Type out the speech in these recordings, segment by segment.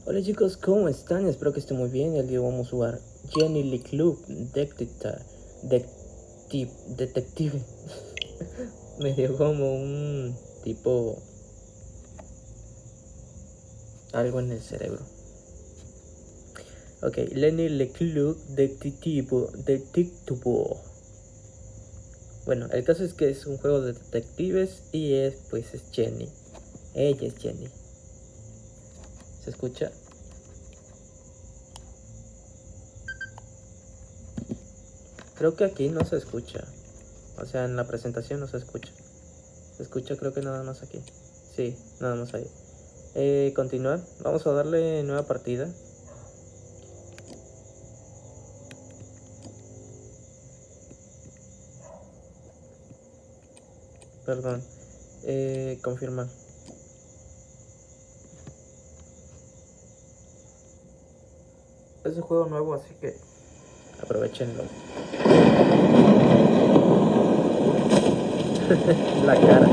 Hola chicos, ¿cómo están? Espero que estén muy bien. El día vamos a jugar Jenny LeClue, Detective. Me dio como un tipo... algo en el cerebro. Ok, Jenny LeClue, Detectivú. Bueno, el caso es que es un juego de detectives y es Jenny. Ella es Jenny. ¿Se escucha? Creo que aquí no se escucha. O sea, en la presentación no se escucha. Se escucha creo que nada más aquí. Sí, nada más ahí. Continuar. Vamos a darle nueva partida. Perdón. Confirmar. Es un juego nuevo, así que aprovechenlo. La cara.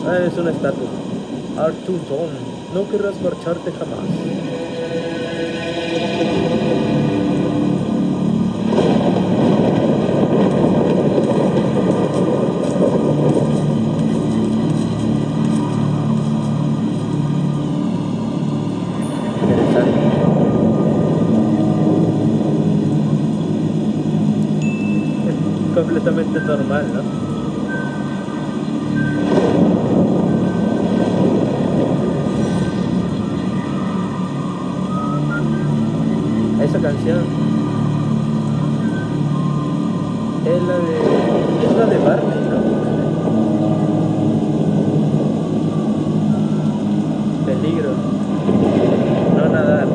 Ah, es una estatua. Arthurthon, no querrás marcharte jamás. Interesante. Completamente normal, ¿no? Esa canción es la de PARTE, ¿no? Peligro, no nadar.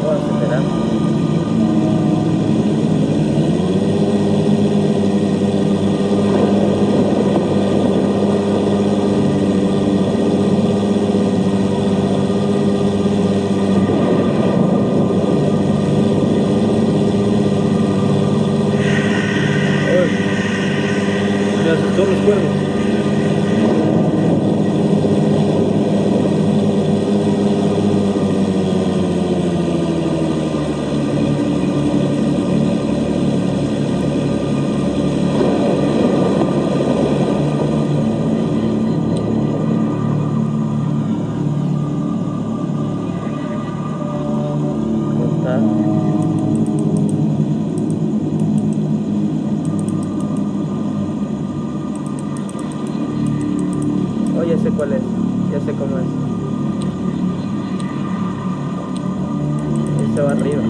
O acelerar. Me asustó los cuervos. Contar. Oh, ya sé cuál es. Ya sé cómo es. Ese va arriba.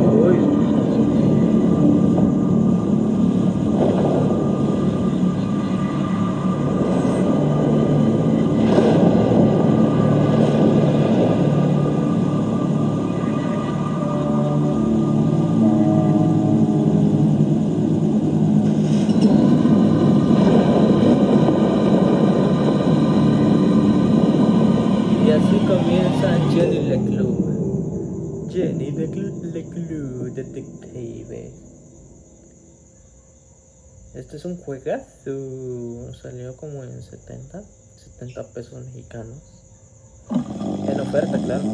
Uy. Y así comienza Jenny LeClue. Jenny LeClue, Detective. Este es un juegazo. Salió como en 70 pesos mexicanos. En oferta, claro.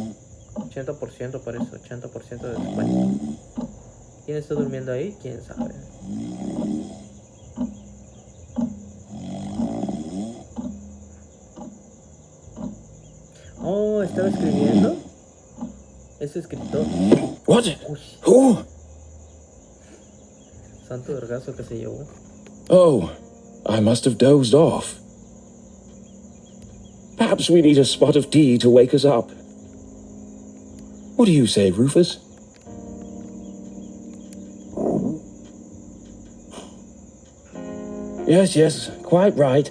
80% por eso, 80% de descuento. ¿Quién está durmiendo ahí? ¿Quién sabe? Oh, ¿estaba escribiendo? Es escritor. What? Uy, Who? santo vergazo que se llevó. Oh, I must have dozed off. Perhaps we need a spot of tea to wake us up. What do you say, Rufus? Yes, quite right.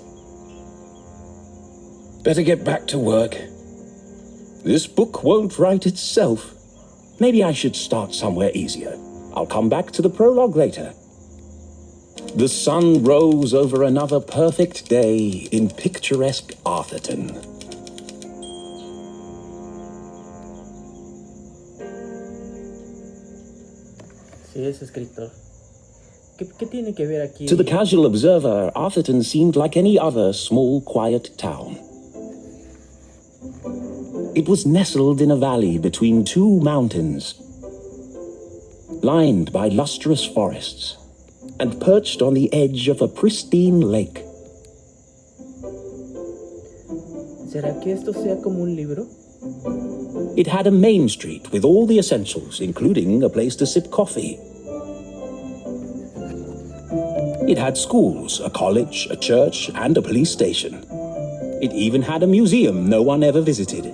Better get back to work. This book won't write itself. Maybe I should start somewhere easier. I'll come back to the prologue later. The sun rose over another perfect day in picturesque Arthurthon. Sí, es escritor. ¿Qué tiene que ver aquí? To the casual observer, Arthurthon seemed like any other small, quiet town. It was nestled in a valley between two mountains, lined by lustrous forests, and perched on the edge of a pristine lake. ¿Será que esto sea como un libro? It had a main street with all the essentials, including a place to sip coffee. It had schools, a college, a church, and a police station. It even had a museum no one ever visited.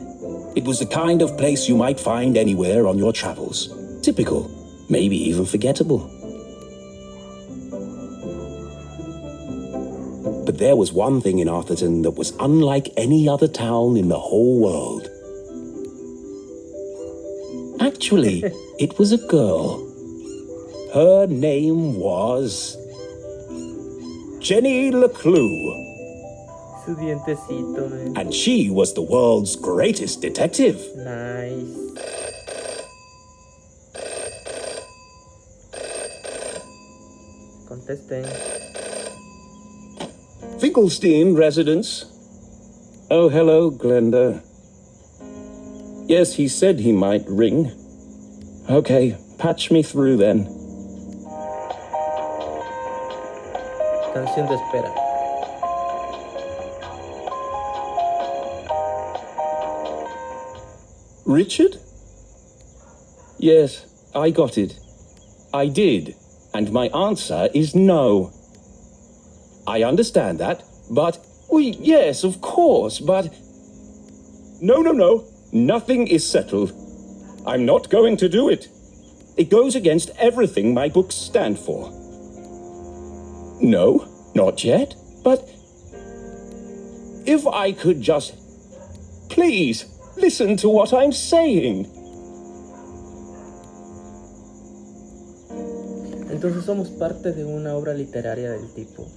It was the kind of place you might find anywhere on your travels. Typical, maybe even forgettable. But there was one thing in Arthurthon that was unlike any other town in the whole world. Actually, it was a girl. Her name was Jenny LeClue. Su dientecito, man. And she was the world's greatest detective. Nice. Contesten. Finklestein residence. Oh, hello, Glenda. Yes, he said he might ring. Okay, patch me through then. Canción de espera. Richard? Yes, I got it. I did, and my answer is no. I understand that, but... Well, yes, of course, but... No. Nothing is settled. I'm not going to do it. It goes against everything my books stand for. No, not yet, but... If I could just... Please, listen to what I'm saying. Entonces somos parte de una obra literaria del tipo.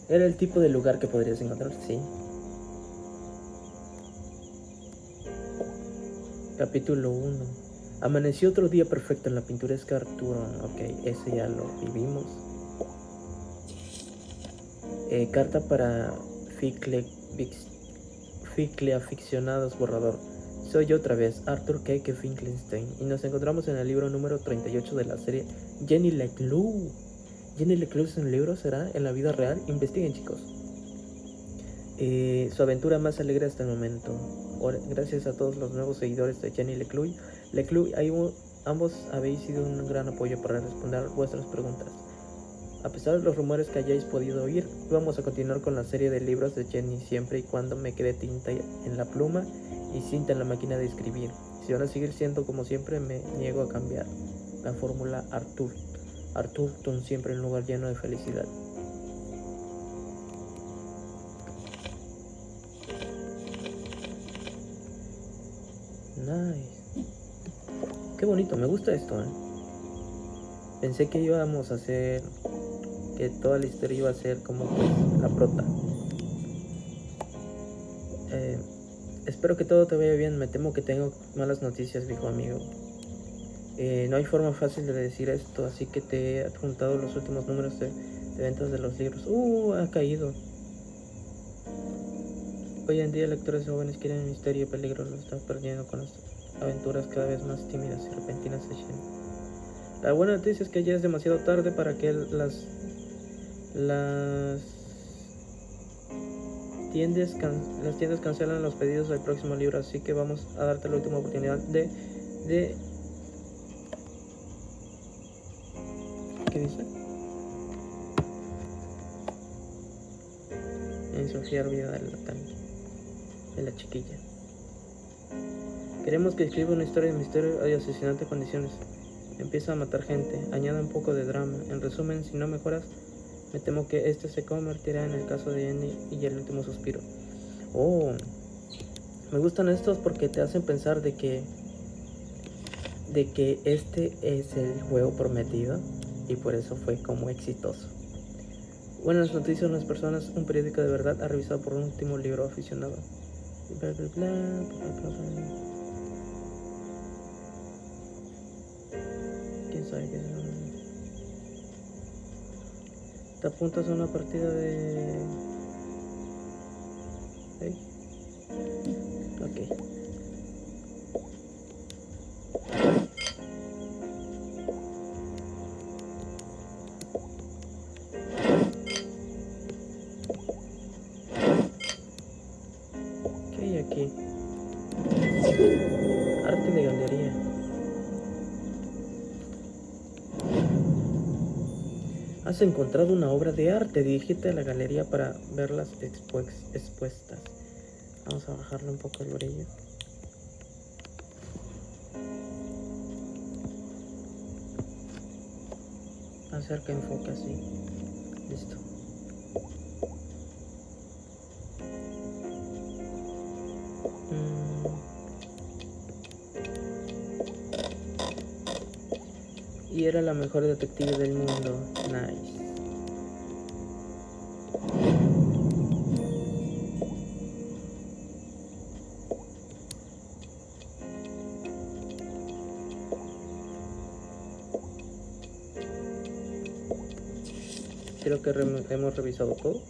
Era el tipo de lugar que podrías encontrar, sí. Capítulo 1. Amaneció otro día perfecto en la pintoresca Arthurthon. Ok, ese ya lo vivimos. Carta para Ficle aficionados borrador. Soy yo otra vez, Arthur K. Finklestein, y nos encontramos en el libro número 38 de la serie Jenny LeClue. ¿Jenny LeClue es un libro? ¿Será? ¿En la vida real? Investiguen, chicos. Su aventura más alegre hasta el momento. Gracias a todos los nuevos seguidores de Jenny LeClue. Ambos habéis sido un gran apoyo para responder vuestras preguntas. A pesar de los rumores que hayáis podido oír, vamos a continuar con la serie de libros de Jenny siempre y cuando me quede tinta en la pluma y cinta en la máquina de escribir. Si van a seguir siendo como siempre, me niego a cambiar. La fórmula Arthurthon, siempre un lugar lleno de felicidad. Nice. Qué bonito, me gusta esto, Pensé que íbamos a hacer... que toda la historia iba a ser como pues la prota. Espero que todo te vaya bien. Me temo que tengo malas noticias, viejo amigo. No hay forma fácil de decir esto, así que te he adjuntado los últimos números de ventas de los libros. Ha caído. Hoy en día lectores jóvenes quieren misterio y peligro. Lo están perdiendo con las aventuras cada vez más tímidas y repentinas de Jenny. La buena noticia es que ya es demasiado tarde para que las tiendas cancelan los pedidos del próximo libro, así que vamos a darte la última oportunidad de ¿qué dice? en Sofía olvidada de la chiquilla. Queremos que escriba una historia de misterio y asesinante condiciones. Empieza a matar gente, añade un poco de drama. En resumen, si no mejoras, me temo que este se convertirá en el caso de Jenny y el último suspiro. Oh, me gustan estos porque te hacen pensar de que este es el juego prometido y por eso fue como exitoso. Buenas noticias, las personas, un periódico de verdad ha revisado por un último libro aficionado. Bla, bla, bla, bla, bla, bla. ¿Quién sabe qué es? Te apuntas a una partida de... ¿Eh? Ok. ¿Qué hay aquí? Arte de galería. Has encontrado una obra de arte. Dirígete a la galería para verlas expuestas. Vamos a bajarle un poco el brillo. Hacer que enfoque así. Listo. Y era la mejor detective del mundo. Nice. Creo que hemos revisado todo.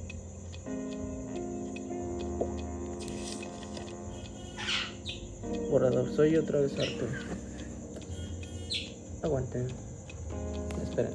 Borrador, soy otra vez Arthur. Aguanten. Esperen.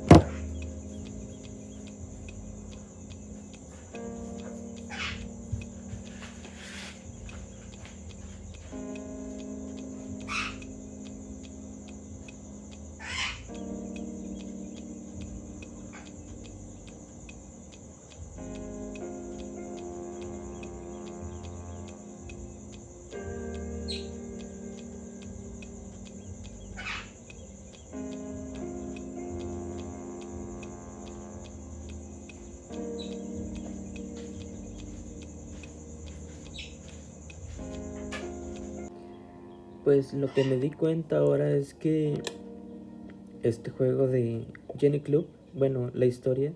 Pues lo que me di cuenta ahora es que este juego de Jenny LeClue, bueno, la historia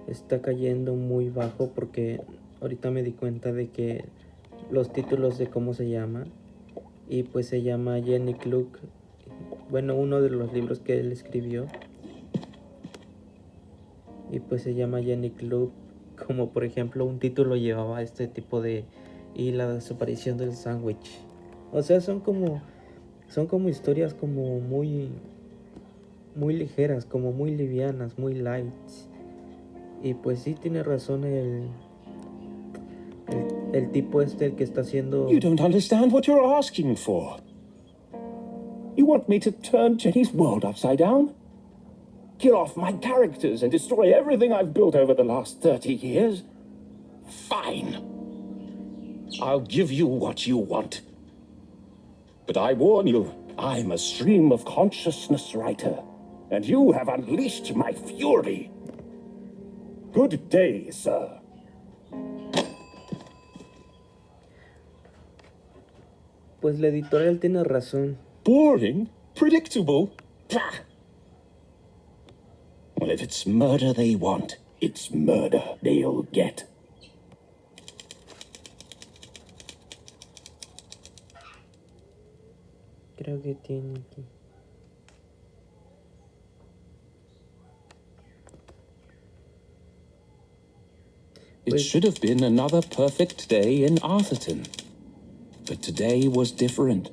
está cayendo muy bajo porque ahorita me di cuenta de que los títulos de cómo se llama, y pues se llama Jenny LeClue, bueno, uno de los libros que él escribió, y pues se llama Jenny LeClue, como por ejemplo un título llevaba este tipo de y la desaparición del sándwich. O sea, son como historias como muy ligeras, como muy livianas, muy light. Y pues sí tiene razón el tipo este, el que está haciendo... You don't understand what you're asking for. You want me to turn Jenny's world upside down? Kill off my characters and destroy everything I've built over the last 30 years? Fine. I'll give you what you want. But I warn you, I'm a stream of consciousness writer, and you have unleashed my fury. Good day, sir. Pues la editorial tiene razón. Boring? Predictable? Pah! Well, if it's murder they want, it's murder they'll get. Creo que tiene aquí. It should have been another perfect day in Arthurthon. But today was different,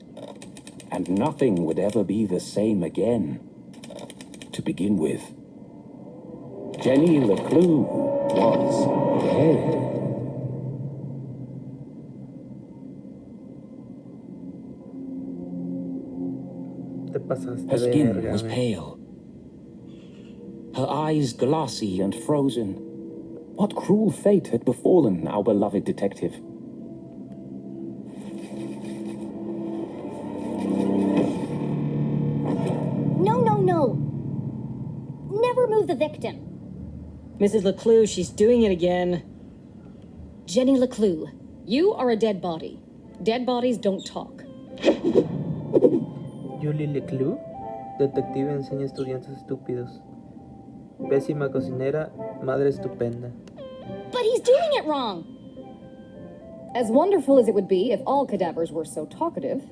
and nothing would ever be the same again. To begin with, Jenny LeClue was dead. Te pasaste Her de skin verga, was man. pale, her eyes glassy and frozen. What cruel fate had befallen our beloved detective? No. Never move the victim. Mrs. LeClue, she's doing it again. Jenny LeClue. You are a dead body. Dead bodies don't talk. Jenny LeClue, detective enseña a estudiantes estúpidos. Pésima cocinera, madre estupenda. But he's doing it wrong. As wonderful as it would be if all cadavers were so talkative,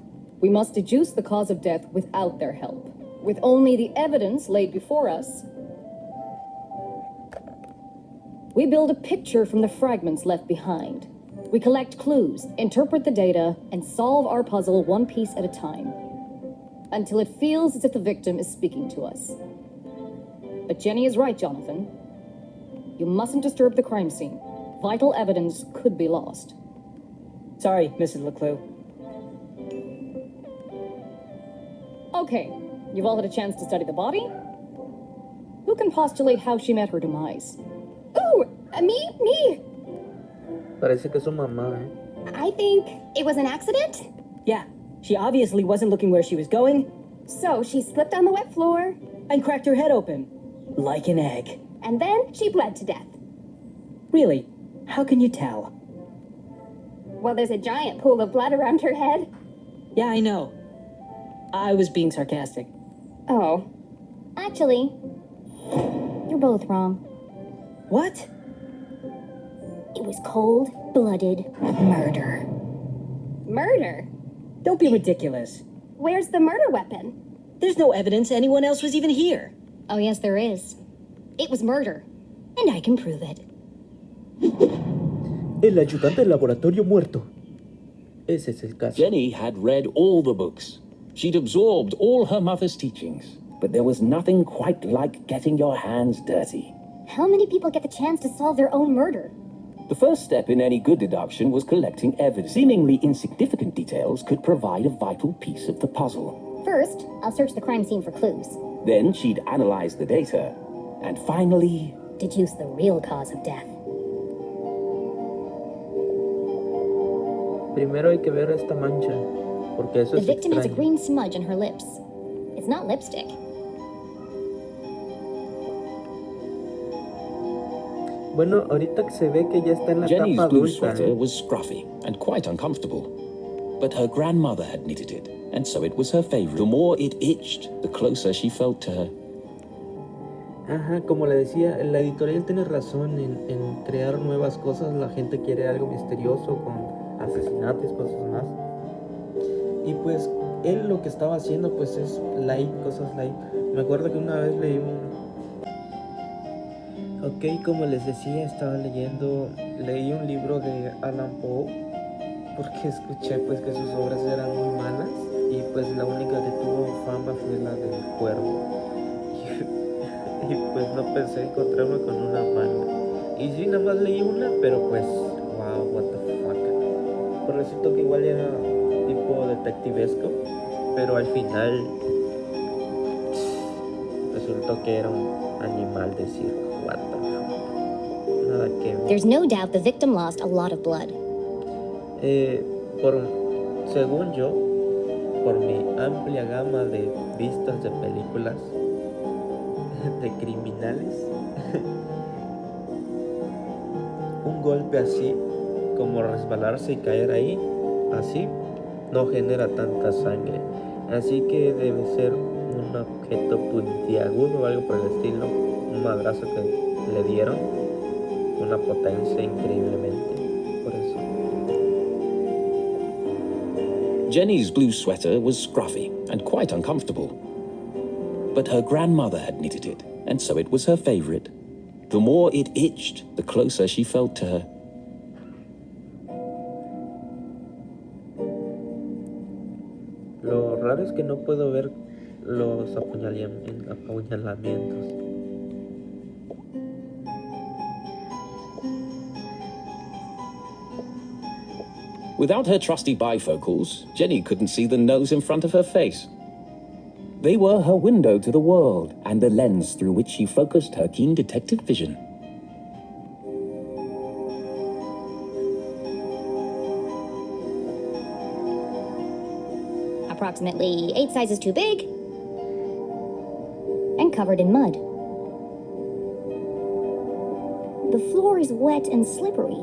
we must deduce the cause of death without their help. With only the evidence laid before us, we build a picture from the fragments left behind. We collect clues, interpret the data, and solve our puzzle one piece at a time, until it feels as if the victim is speaking to us. But Jenny is right, Jonathan. You mustn't disturb the crime scene. Vital evidence could be lost. Sorry, Mrs. LeClue. Okay, you've all had a chance to study the body? Who can postulate how she met her demise? Ooh, me. Parece que es su mamá, ¿eh? I think it was an accident. Yeah, she obviously wasn't looking where she was going So she slipped on the wet floor, and cracked her head open. Like an egg. and then she bled to death. Really? How can you tell? Well, there's a giant pool of blood around her head. Yeah, I know. I was being sarcastic. Oh. Actually, you're both wrong. What? It was cold-blooded murder. Murder? Don't be ridiculous. Where's the murder weapon? There's no evidence anyone else was even here. Oh, yes, there is. It was murder. And I can prove it. El ayudante del laboratorio muerto. Ese es el caso. Jenny had read all the books. She'd absorbed all her mother's teachings. But there was nothing quite like getting your hands dirty. How many people get the chance to solve their own murder? The first step in any good deduction was collecting evidence. Seemingly insignificant details could provide a vital piece of the puzzle. First, I'll search the crime scene for clues. Then she'd analyze the data. And finally... Deduce the real cause of death. Primero hay que ver esta mancha, porque eso The es victim has a extraño. green smudge on her lips. It's not lipstick. Bueno, ahorita que se ve que ya está en la Jenny's etapa blue adulta, sweater ¿eh? was scruffy and quite uncomfortable. But her grandmother had knitted it, and so it was her favorite. The more it itched, the closer she felt to her. Ajá, como le decía, la editorial tiene razón en crear nuevas cosas. La gente quiere algo misterioso con asesinatos, cosas más. Y pues él lo que estaba haciendo pues es light, cosas light. Me acuerdo que una vez leí un... Ok, como les decía, leí un libro de Alan Poe, porque escuché pues que sus obras eran muy malas, y pues la única que tuvo fama fue la del Cuervo. Y pues no pensé encontrarme con una mala. Y sí, nada más leí una, pero pues, wow, what the fuck. Pues resultó que igual era tipo detectivesco, pero al final resultó que era un animal de circo. What the fuck. Nada que ver. There's no doubt the victim lost a lot of blood. Según yo, por mi amplia gama de vistas de películas de criminales, un golpe así, como resbalarse y caer ahí, así, no genera tanta sangre. Así que debe ser un objeto puntiagudo o algo por el estilo, un madrazo que le dieron, una potencia increíblemente. Por eso. Jenny's blue sweater was scruffy and quite uncomfortable. But her grandmother had knitted it, and so it was her favorite. The more it itched, the closer she felt to her. Lo raro es que no puedo ver los apuñalamientos. Without her trusty bifocals, Jenny couldn't see the nose in front of her face. They were her window to the world and the lens through which she focused her keen detective vision. approximately 8 sizes too big, and covered in mud. The floor is wet and slippery,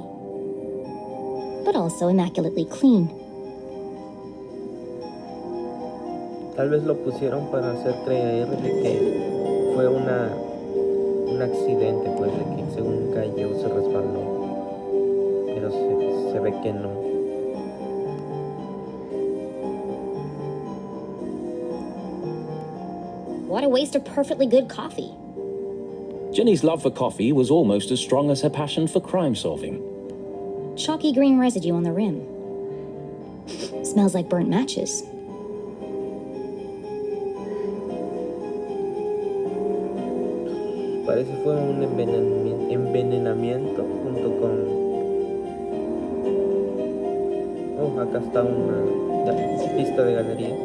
but also immaculately clean. Tal vez lo pusieron para hacer creer de que fue un accidente, pues de que según cayó se resbaló, pero se ve que no. What a waste of perfectly good coffee. Jenny's love for coffee was almost as strong as her passion for crime solving. Chalky green residue on the rim. Smells like burnt matches. Parece fue un envenenamiento junto con... Oh, acá está una pista de galería.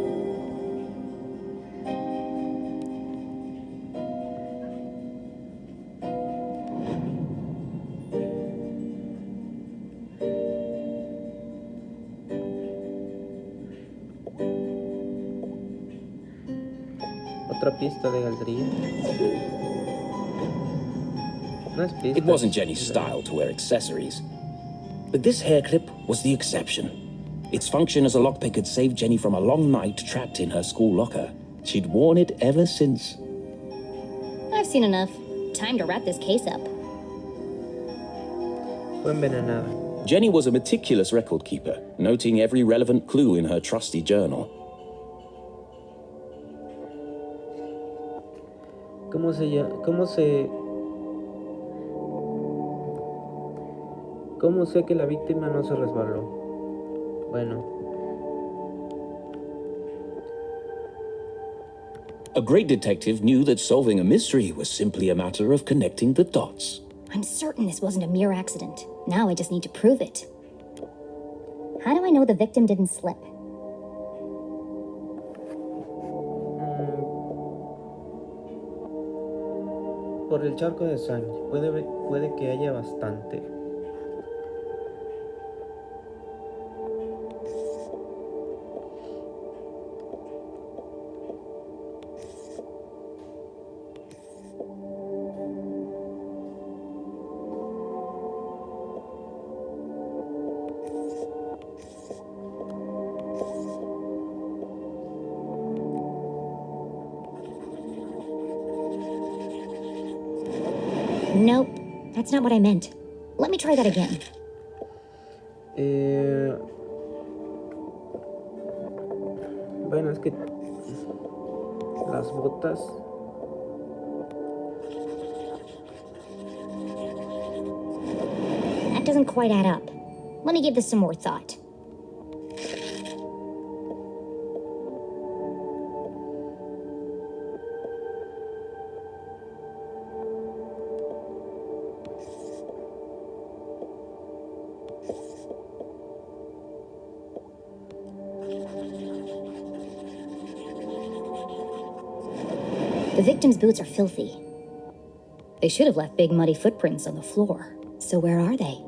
Otra pista de galería. No es pista. It wasn't Jenny's style to wear accessories. But this hair clip was the exception. Its function as a lockpick had saved Jenny from a long night trapped in her school locker. She'd worn it ever since. I've seen enough. Time to wrap this case up. Fue envenenada. Jenny was a meticulous record keeper, noting every relevant clue in her trusty journal. ¿Cómo sé que la víctima no se resbaló? Bueno. A great detective knew that solving a mystery was simply a matter of connecting the dots. I'm certain this wasn't a mere accident. Now I just need to prove it. How do I know the victim didn't slip? Por el charco de sangre. Puede que haya bastante. Nope, that's not what I meant. Let me try that again. Bueno, es que las botas. That doesn't quite add up. Let me give this some more thought. The victim's boots are filthy. They should have left big muddy footprints on the floor. So where are they?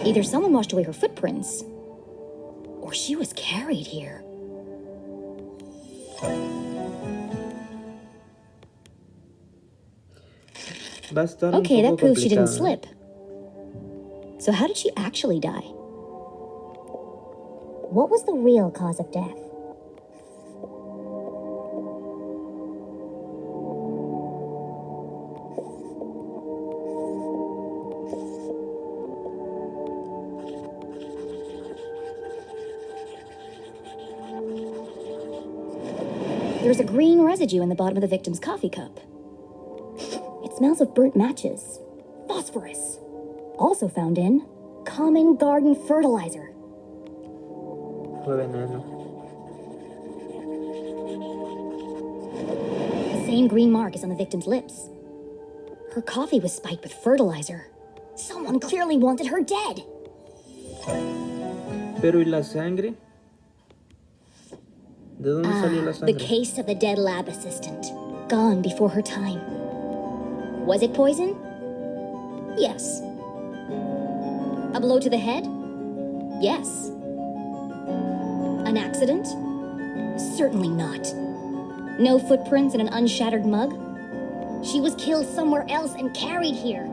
Either someone washed away her footprints, or she was carried here. Va a estar Okay, un that poco proves she didn't complicado. slip. So how did she actually die? What was the real cause of death? There's a green residue in the bottom of the victim's coffee cup. It smells of burnt matches. Phosphorus. Also found in common garden fertilizer. Fue veneno. The same green mark is on the victim's lips. Her coffee was spiked with fertilizer. Someone clearly wanted her dead. Pero ¿y la sangre? ¿De dónde salió la The sangre? case of the dead lab assistant. Gone before her time. Was it poison? Yes. A blow to the head? Yes. An accident? Certainly not. No footprints in an unshattered mug? She was killed somewhere else and carried here.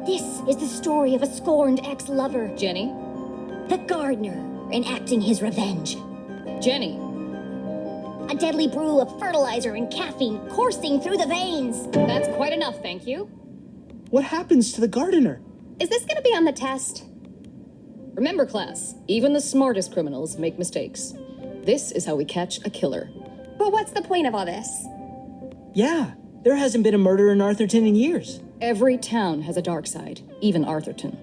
This is the story of a scorned ex-lover. Jenny? The gardener enacting his revenge. Jenny! A deadly brew of fertilizer and caffeine coursing through the veins. That's quite enough, thank you. What happens to the gardener? Is this gonna be on the test? Remember, class, even the smartest criminals make mistakes. This is how we catch a killer. But what's the point of all this? Yeah, there hasn't been a murder in Arthurthon in years. Every town has a dark side, even Arthurthon.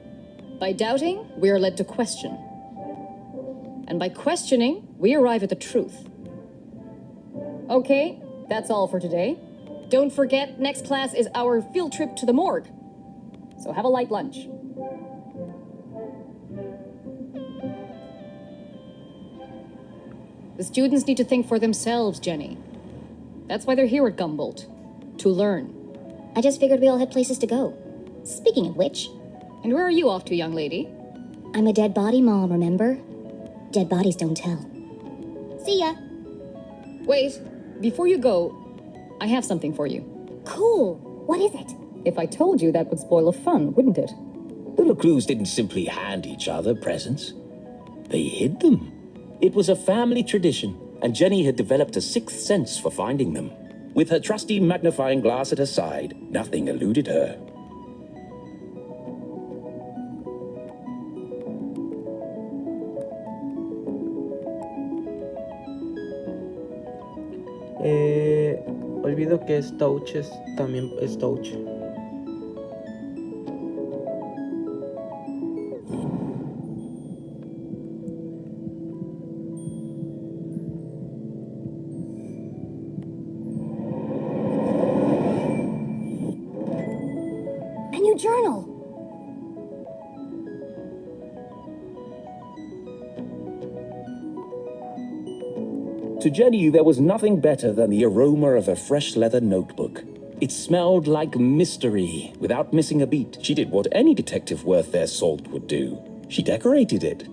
By doubting, we are led to question. And by questioning, we arrive at the truth. Okay, that's all for today. Don't forget, next class is our field trip to the morgue. So have a light lunch. The students need to think for themselves, Jenny. That's why they're here at Gumboldt. To learn. I just figured we all had places to go. Speaking of which... And where are you off to, young lady? I'm a dead body mom, remember? Dead bodies don't tell. See ya. Wait, before you go, I have something for you. Cool. What is it? If I told you, that would spoil the fun, wouldn't it? The LeClues didn't simply hand each other presents. They hid them. It was a family tradition, and Jenny had developed a sixth sense for finding them. With her trusty magnifying glass at her side, nothing eluded her. Olvido que Stouch también es Stouch. A new journal. To Jenny, there was nothing better than the aroma of a fresh leather notebook. It smelled like mystery, without missing a beat. She did what any detective worth their salt would do. She decorated it.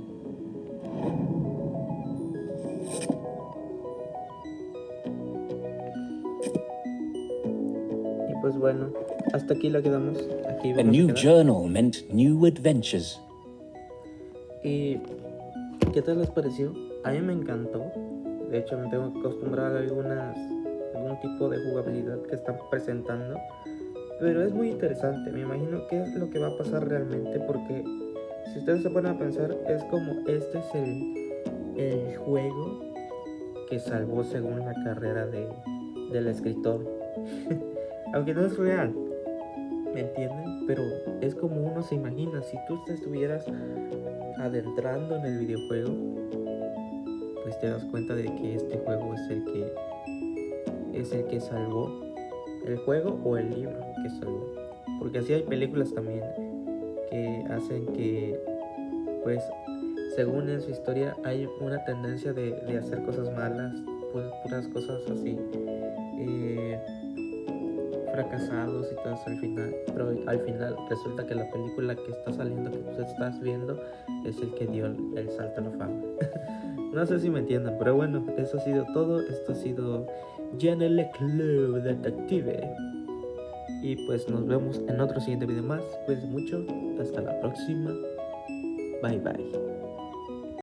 Y pues bueno, hasta aquí la quedamos. Aquí A vamos new quedar. journal meant new adventures. ¿Y qué tal les pareció? A mí me encantó. De hecho, me tengo que acostumbrar a algún tipo de jugabilidad que están presentando. Pero es muy interesante. Me imagino qué es lo que va a pasar realmente. Porque si ustedes se ponen a pensar, es como este es el juego que salvó según la carrera del escritor. Aunque no es real. ¿Me entienden? Pero es como uno se imagina. Si tú te estuvieras adentrando en el videojuego, pues te das cuenta de que este juego es el que salvó el juego o el libro que salvó. Porque así hay películas también que hacen que, pues, según en su historia, hay una tendencia de hacer cosas malas, pues, puras cosas así, fracasados y todo eso al final. Pero al final resulta que la película que está saliendo, que tú estás viendo, es el que dio el salto a la fama. No sé si me entiendan, pero bueno, eso ha sido todo. Esto ha sido Jenny LeClue, Detective. Y pues nos vemos en otro siguiente video más. Cuídense mucho. Hasta la próxima. Bye bye.